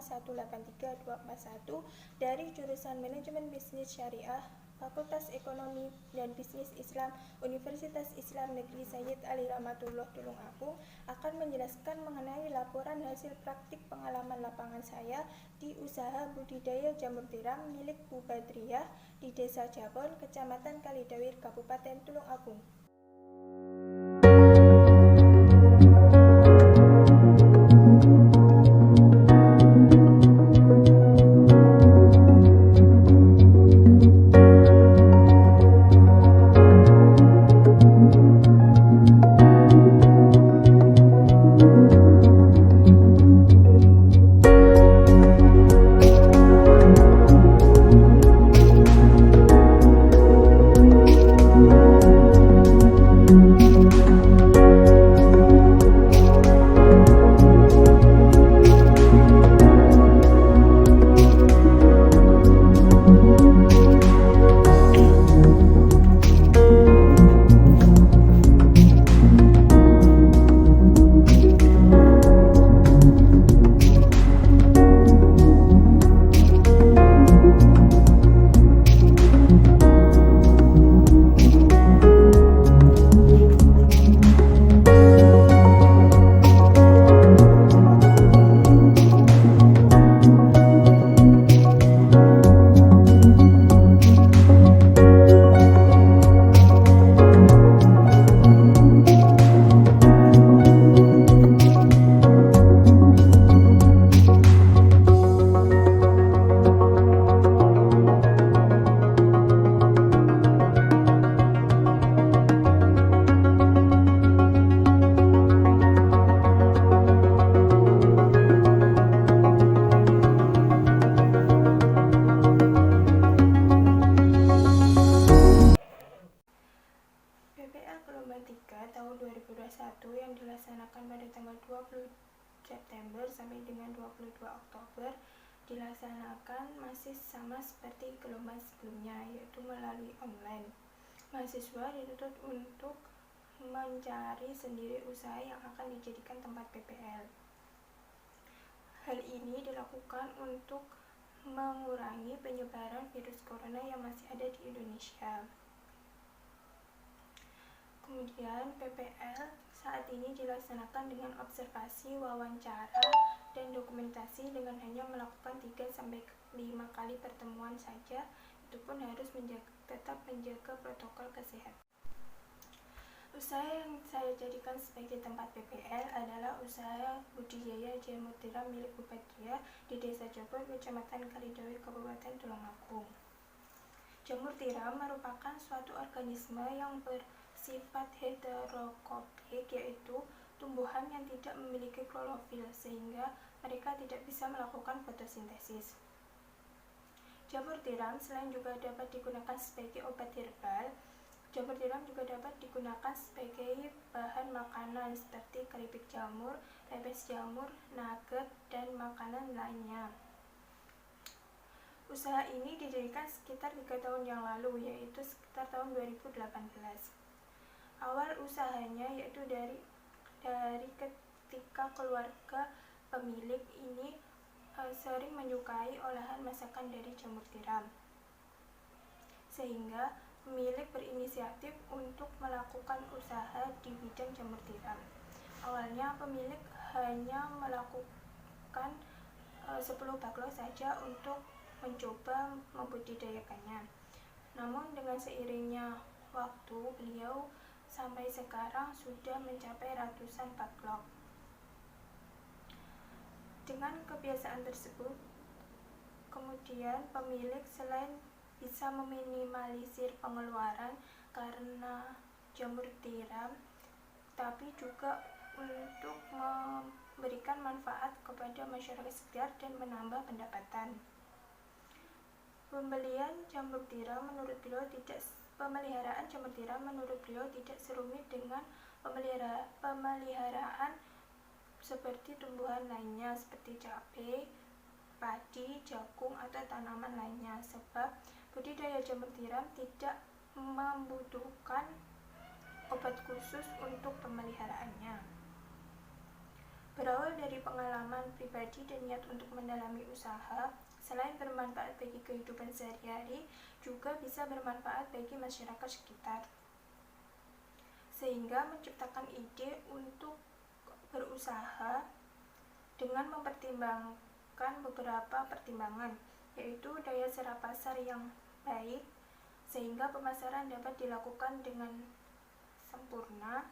183-241 dari jurusan Manajemen Bisnis Syariah, Fakultas Ekonomi dan Bisnis Islam, Universitas Islam Negeri Sayyid Ali Rahmatullah Tulungagung akan menjelaskan mengenai laporan hasil praktik pengalaman lapangan saya di usaha budidaya jamur tiram milik Bu Badriah di Desa Jabon, Kecamatan Kalidawir, Kabupaten Tulungagung. PPL Gelombang 3 tahun 2021 yang dilaksanakan pada tanggal 20 September sampai dengan 22 Oktober dilaksanakan masih sama seperti gelombang sebelumnya, yaitu melalui online. Mahasiswa dituntut untuk mencari sendiri usaha yang akan dijadikan tempat PPL. Hal ini dilakukan untuk mengurangi penyebaran virus corona yang masih ada di Indonesia. Kemudian PPL saat ini dilaksanakan dengan observasi, wawancara, dan dokumentasi dengan hanya melakukan 3-5 kali pertemuan saja. Itu pun harus tetap menjaga protokol kesehatan. Usaha yang saya jadikan sebagai tempat PPL adalah usaha budidaya jamur tiram milik Bu Badriah di Desa Jabon, Kecamatan Kalidawir, Kabupaten Tulungagung. Jamur tiram merupakan suatu organisme yang bersifat heterokopik, yaitu tumbuhan yang tidak memiliki klorofil sehingga mereka tidak bisa melakukan fotosintesis. Jamur tiram selain juga dapat digunakan sebagai obat herbal, jamur tiram juga dapat digunakan sebagai bahan makanan seperti keripik jamur, pepes jamur, nugget, dan makanan lainnya. Usaha ini didirikan sekitar 3 tahun yang lalu, yaitu sekitar tahun 2018. Awal usahanya yaitu dari ketika keluarga pemilik ini sering menyukai olahan masakan dari jamur tiram, sehingga pemilik berinisiatif untuk melakukan usaha di bidang jamur tiram. Awalnya pemilik hanya melakukan 10 backlog saja untuk mencoba membudidayakannya. Namun dengan seiringnya waktu, beliau sampai sekarang sudah mencapai ratusan backlog. Dengan kebiasaan tersebut, kemudian pemilik selain bisa meminimalisir pengeluaran karena jamur tiram, tapi juga untuk memberikan manfaat kepada masyarakat sekitar dan menambah pendapatan. Pemeliharaan jamur tiram menurut beliau tidak serumit dengan pemeliharaan seperti tumbuhan lainnya seperti cabai, padi, jagung, atau tanaman lainnya, sebab budidaya jamur tiram tidak membutuhkan obat khusus untuk pemeliharaannya. Berawal dari pengalaman pribadi dan niat untuk mendalami usaha, selain bermanfaat bagi kehidupan sehari-hari, juga bisa bermanfaat bagi masyarakat sekitar. Sehingga menciptakan ide untuk berusaha dengan mempertimbangkan beberapa pertimbangan, yaitu daya serap pasar yang baik, sehingga pemasaran dapat dilakukan dengan sempurna,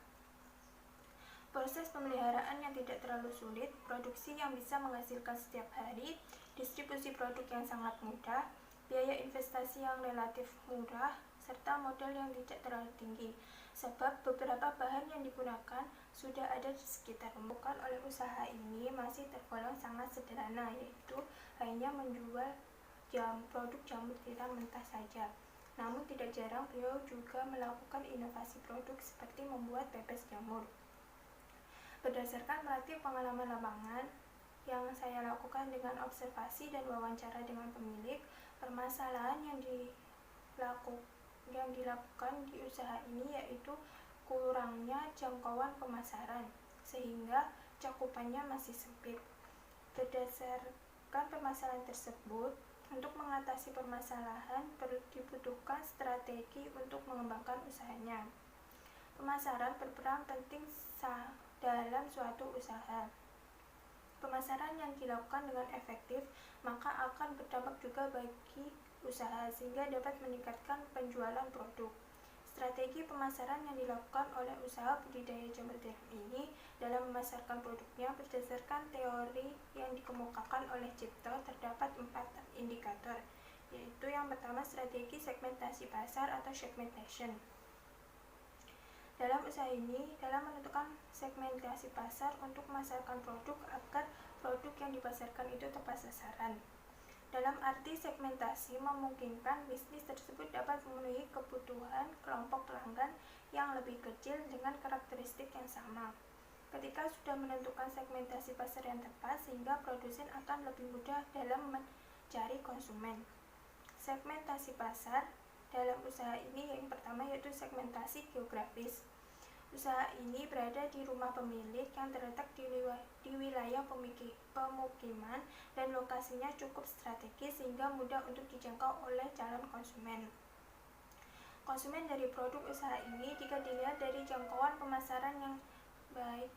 proses pemeliharaan yang tidak terlalu sulit, produksi yang bisa menghasilkan setiap hari, distribusi produk yang sangat mudah, biaya investasi yang relatif murah, serta modal yang tidak terlalu tinggi. Sebab beberapa bahan yang digunakan sudah ada di sekitar. Bukan oleh usaha ini masih tergolong sangat sederhana, yaitu hanya menjual produk jamur tiram mentah saja. Namun tidak jarang beliau juga melakukan inovasi produk seperti membuat pepes jamur. Berdasarkan melatih pengalaman lapangan yang saya lakukan dengan observasi dan wawancara dengan pemilik, permasalahan yang dilakukan di usaha ini yaitu kurangnya jangkauan pemasaran, sehingga cakupannya masih sempit. Berdasarkan permasalahan tersebut, untuk mengatasi permasalahan dibutuhkan strategi untuk mengembangkan usahanya. Pemasaran berperan penting dalam suatu usaha. Pemasaran yang dilakukan dengan efektif maka akan berdampak juga bagi usaha, sehingga dapat meningkatkan penjualan produk. Strategi pemasaran yang dilakukan oleh usaha budidaya jamur tiram ini dalam memasarkan produknya berdasarkan teori yang dikemukakan oleh Cipto terdapat 4 indikator, yaitu yang pertama strategi segmentasi pasar atau segmentation. Dalam usaha ini, dalam menentukan segmentasi pasar untuk memasarkan produk agar produk yang dipasarkan itu tepat sasaran. Dalam arti segmentasi memungkinkan bisnis tersebut dapat memenuhi kebutuhan kelompok pelanggan yang lebih kecil dengan karakteristik yang sama. Ketika sudah menentukan segmentasi pasar yang tepat, sehingga produsen akan lebih mudah dalam mencari konsumen. Segmentasi pasar dalam usaha ini yang pertama yaitu segmentasi geografis. Usaha ini berada di rumah pemilik yang terletak di wilayah pemukiman dan lokasinya cukup strategis sehingga mudah untuk dijangkau oleh calon konsumen. Konsumen dari produk usaha ini jika dilihat dari jangkauan pemasaran yang baik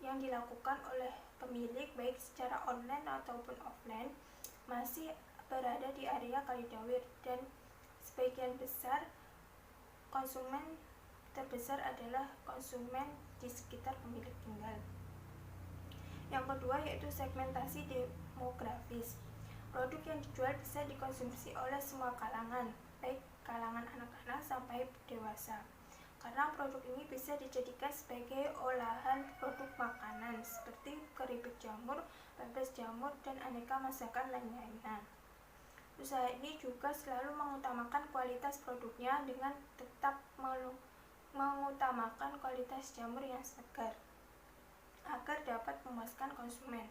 yang dilakukan oleh pemilik baik secara online ataupun offline masih berada di area Kalidawir, dan sebagian besar konsumen terbesar adalah konsumen di sekitar pemilik tinggal. Yang kedua yaitu segmentasi demografis. Produk yang dijual bisa dikonsumsi oleh semua kalangan, baik kalangan anak-anak sampai dewasa. Karena produk ini bisa dijadikan sebagai olahan produk makanan seperti keripik jamur, pepes jamur, dan aneka masakan lain-lainnya. Usaha ini juga selalu mengutamakan kualitas produknya dengan tetap mengutamakan kualitas jamur yang segar agar dapat memuaskan konsumen.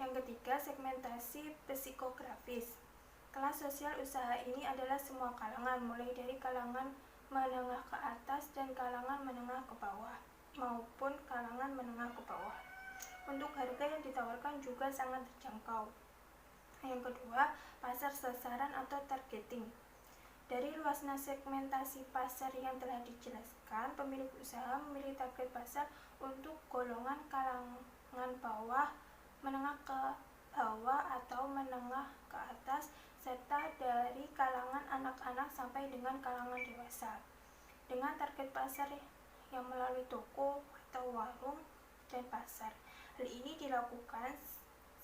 Yang ketiga, segmentasi psikografis. Kelas sosial usaha ini adalah semua kalangan, mulai dari kalangan menengah ke atas dan kalangan menengah ke bawah, maupun kalangan menengah ke bawah. Untuk harga yang ditawarkan juga sangat terjangkau. Yang kedua, pasar sasaran atau targeting. Dari luasnya segmentasi pasar yang telah dijelaskan, pemilik usaha memilih target pasar untuk golongan kalangan bawah, menengah ke bawah atau menengah ke atas, serta dari kalangan anak-anak sampai dengan kalangan dewasa. Dengan target pasar yang melalui toko atau warung dan pasar. Hal ini dilakukan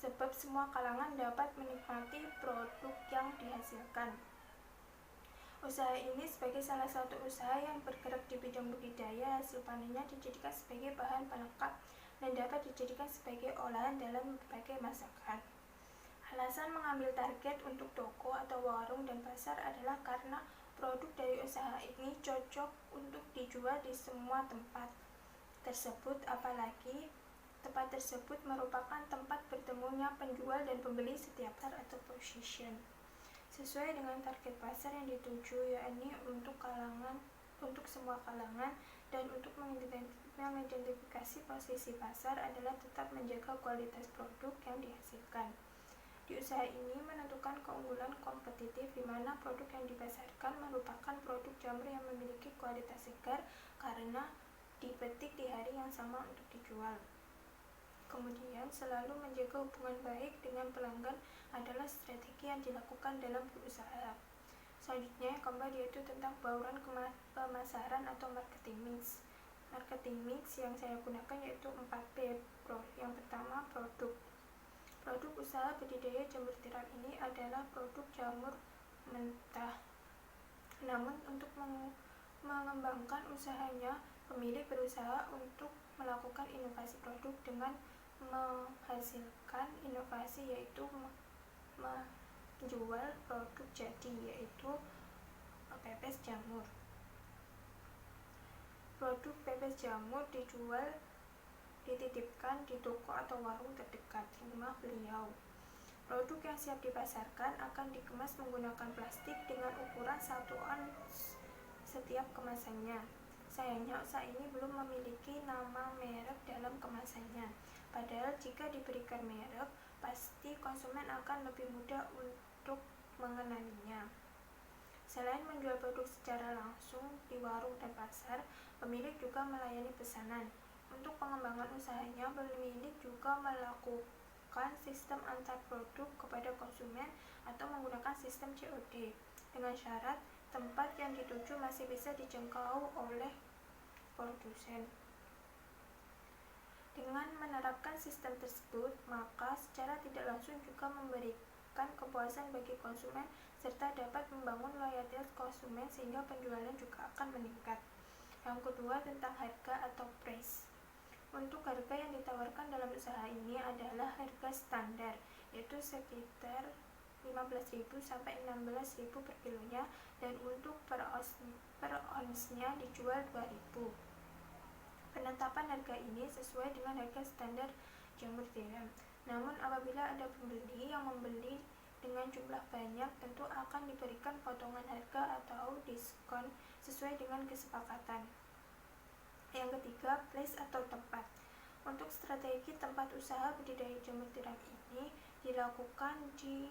sebab semua kalangan dapat menikmati produk yang dihasilkan. Usaha ini sebagai salah satu usaha yang bergerak di bidang budidaya, hasil panennya dijadikan sebagai bahan pelengkap dan dapat dijadikan sebagai olahan dalam berbagai masakan. Alasan mengambil target untuk toko atau warung dan pasar adalah karena produk dari usaha ini cocok untuk dijual di semua tempat tersebut, apalagi tempat tersebut merupakan tempat bertemunya penjual dan pembeli setiap pasar atau position. Sesuai dengan target pasar yang dituju, yakni untuk semua kalangan dan untuk mengidentifikasi posisi pasar adalah tetap menjaga kualitas produk yang dihasilkan. Di usaha ini menentukan keunggulan kompetitif di mana produk yang dipasarkan merupakan produk jamur yang memiliki kualitas segar karena dipetik di hari yang sama untuk dijual. Kemudian, selalu menjaga hubungan baik dengan pelanggan adalah strategi yang dilakukan dalam berusaha. Selanjutnya, yang keempat yaitu tentang bauran pemasaran atau marketing mix. Marketing mix yang saya gunakan yaitu 4P. Yang pertama, produk. Produk usaha budidaya jamur tiram ini adalah produk jamur mentah. Namun, untuk mengembangkan usahanya, pemilik berusaha untuk melakukan inovasi produk dengan menghasilkan inovasi yaitu menjual produk jadi yaitu pepes jamur. Produk pepes jamur dititipkan di toko atau warung terdekat rumah beliau. Produk yang siap dipasarkan akan dikemas menggunakan plastik dengan ukuran 1 ons setiap kemasannya. Sayangnya usaha ini belum memiliki nama merek dalam kemasannya. Padahal jika diberikan merek, pasti konsumen akan lebih mudah untuk mengenalinya. Selain menjual produk secara langsung di warung dan pasar, pemilik juga melayani pesanan. Untuk pengembangan usahanya, pemilik juga melakukan sistem antar produk kepada konsumen atau menggunakan sistem COD dengan syarat tempat yang dituju masih bisa dijangkau oleh produsen. Dengan menerapkan sistem tersebut, maka secara tidak langsung juga memberikan kepuasan bagi konsumen serta dapat membangun loyalitas konsumen sehingga penjualan juga akan meningkat. Yang kedua tentang harga atau price. Untuk harga yang ditawarkan dalam usaha ini adalah harga standar, yaitu sekitar 15.000 sampai 16.000 per kilonya, dan untuk per onsnya dijual 2.000. Penetapan harga ini sesuai dengan harga standar jamur tiram. Namun apabila ada pembeli yang membeli dengan jumlah banyak, tentu akan diberikan potongan harga atau diskon sesuai dengan kesepakatan. Yang ketiga, place atau tempat. Untuk strategi tempat usaha budidaya jamur tiram ini dilakukan di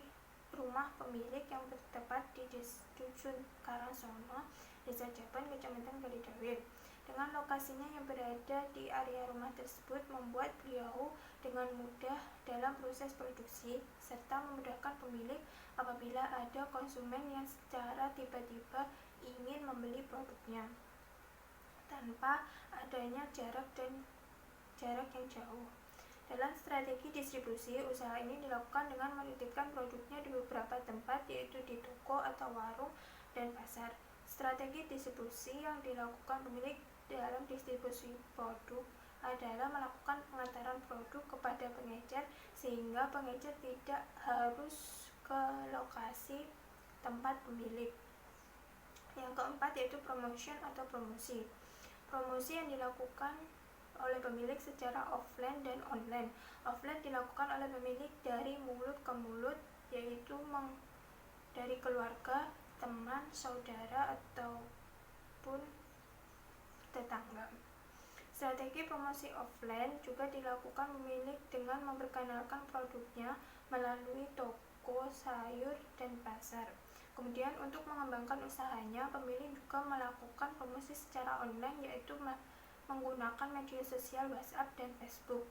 rumah pemilik yang bertempat di Dusun Karangsono, Desa Jaban, Kecamatan Kalidawir. Dengan lokasinya yang berada di area rumah tersebut membuat beliau dengan mudah dalam proses produksi serta memudahkan pemilik apabila ada konsumen yang secara tiba-tiba ingin membeli produknya tanpa adanya jarak yang jauh. Dalam strategi distribusi, usaha ini dilakukan dengan menitipkan produknya di beberapa tempat, yaitu di toko atau warung dan pasar. Strategi distribusi yang dilakukan pemilik dalam distribusi produk adalah melakukan pengantaran produk kepada pengecer sehingga pengecer tidak harus ke lokasi tempat pemilik. Yang keempat yaitu promotion atau promosi. Promosi yang dilakukan oleh pemilik secara offline dan online. Offline dilakukan oleh pemilik dari mulut ke mulut, yaitu dari keluarga, teman, saudara, ataupun tetangga. Strategi promosi offline juga dilakukan pemilik dengan memperkenalkan produknya melalui toko sayur dan pasar. Kemudian untuk mengembangkan usahanya, pemilik juga melakukan promosi secara online, yaitu menggunakan media sosial WhatsApp dan Facebook.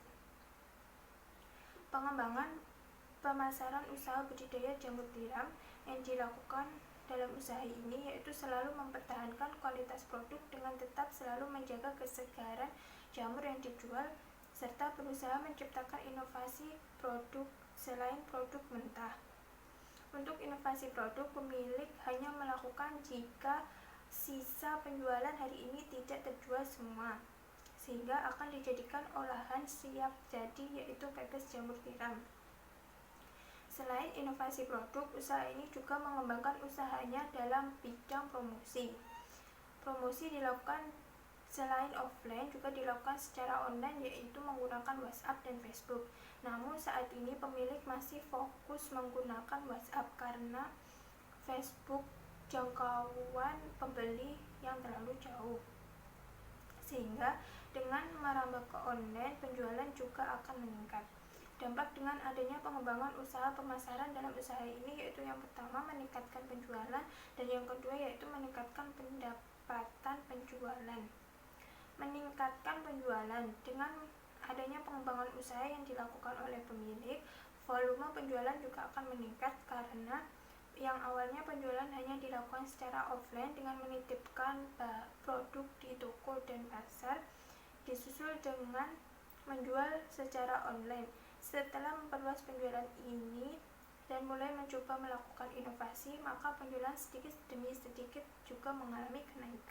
Pengembangan pemasaran usaha budidaya jamur tiram yang dilakukan dalam usaha ini yaitu selalu mempertahankan kualitas produk dengan tetap selalu menjaga kesegaran jamur yang dijual serta berusaha menciptakan inovasi produk selain produk mentah. Untuk inovasi produk, pemilik hanya melakukan jika sisa penjualan hari ini tidak terjual semua, sehingga akan dijadikan olahan siap jadi yaitu pepes jamur tiram. Selain inovasi produk, usaha ini juga mengembangkan usahanya dalam bidang promosi. Promosi dilakukan selain offline juga dilakukan secara online, yaitu menggunakan WhatsApp dan Facebook. Namun saat ini pemilik masih fokus menggunakan WhatsApp karena Facebook jangkauan pembeli yang terlalu jauh, sehingga Dengan merambah ke online, penjualan juga akan meningkat. Dampak dengan adanya pengembangan usaha pemasaran dalam usaha ini yaitu yang pertama meningkatkan penjualan dan yang kedua yaitu meningkatkan pendapatan penjualan. Meningkatkan penjualan dengan adanya pengembangan usaha yang dilakukan oleh pemilik, volume penjualan juga akan meningkat karena yang awalnya penjualan hanya dilakukan secara offline dengan menitipkan produk di toko dan pasar, disusul dengan menjual secara online. Setelah memperluas penjualan ini dan mulai mencoba melakukan inovasi, maka penjualan sedikit demi sedikit juga mengalami kenaikan.